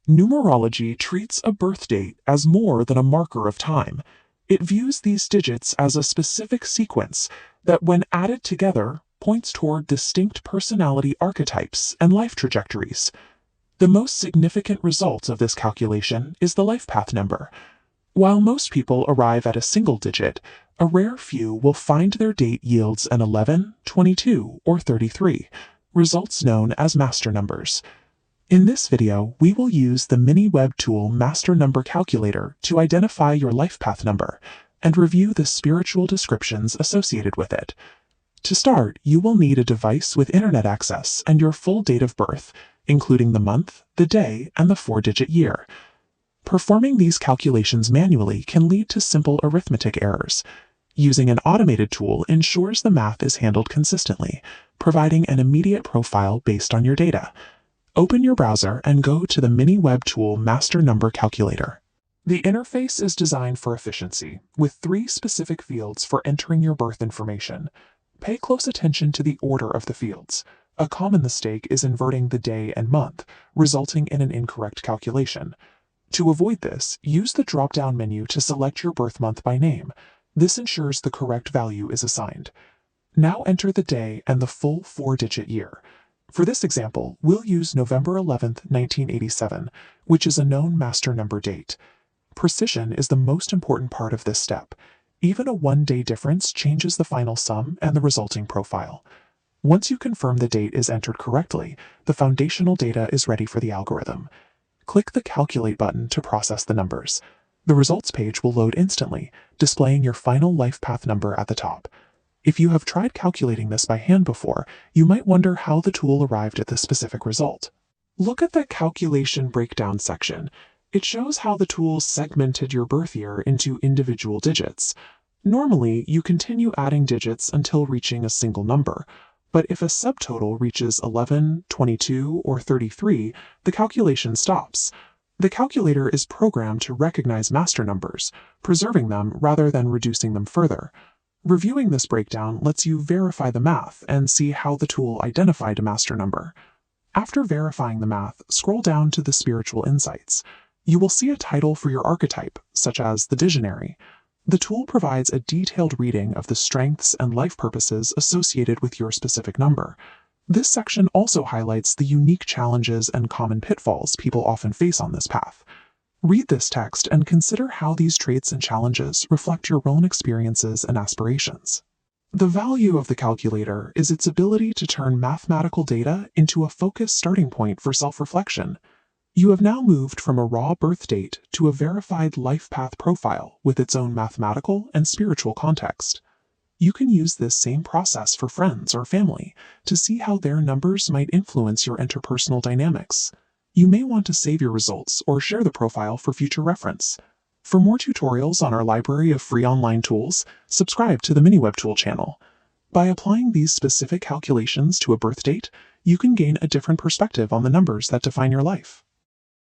Numerology treats a birth date as more than a marker of time. It views these digits as a specific sequence that, when added together, points toward distinct personality archetypes and life trajectories. The most significant result of this calculation is the life path number. While most people arrive at a single digit, a rare few will find their date yields an 11, 22, or 33, results known as master numbers. In this video, we will use the MiniWebTool Master Number Calculator to identify your life path number and review the spiritual descriptions associated with it. To start, you will need a device with internet access and your full date of birth, including the month, the day, and the 4-digit year. Performing these calculations manually can lead to simple arithmetic errors. Using an automated tool ensures the math is handled consistently, providing an immediate profile based on your data. Open your browser and go to the MiniWebTool Master Number Calculator. The interface is designed for efficiency, with 3 specific fields for entering your birth information. Pay close attention to the order of the fields. A common mistake is inverting the day and month, resulting in an incorrect calculation. To avoid this, use the drop-down menu to select your birth month by name. This ensures the correct value is assigned. Now enter the day and the full 4-digit year. For this example, we'll use November 11th, 1987, which is a known master number date. Precision is the most important part of this step. Even a 1-day difference changes the final sum and the resulting profile. Once you confirm the date is entered correctly, the foundational data is ready for the algorithm. Click the Calculate button to process the numbers. The results page will load instantly, displaying your final life path number at the top. If you have tried calculating this by hand before, you might wonder how the tool arrived at this specific result. Look at the Calculation Breakdown section. It shows how the tool segmented your birth year into individual digits. Normally, you continue adding digits until reaching a single number, but if a subtotal reaches 11, 22, or 33, the calculation stops. The calculator is programmed to recognize master numbers, preserving them rather than reducing them further. Reviewing this breakdown lets you verify the math and see how the tool identified a master number. After verifying the math, scroll down to the spiritual insights. You will see a title for your archetype, such as the Visionary. The tool provides a detailed reading of the strengths and life purposes associated with your specific number. This section also highlights the unique challenges and common pitfalls people often face on this path. Read this text and consider how these traits and challenges reflect your own experiences and aspirations. The value of the calculator is its ability to turn mathematical data into a focused starting point for self-reflection. You have now moved from a raw birth date to a verified life path profile with its own mathematical and spiritual context. You can use this same process for friends or family to see how their numbers might influence your interpersonal dynamics. You may want to save your results or share the profile for future reference. For more tutorials on our library of free online tools, subscribe to the MiniWebTool channel. By applying these specific calculations to a birth date, you can gain a different perspective on the numbers that define your life.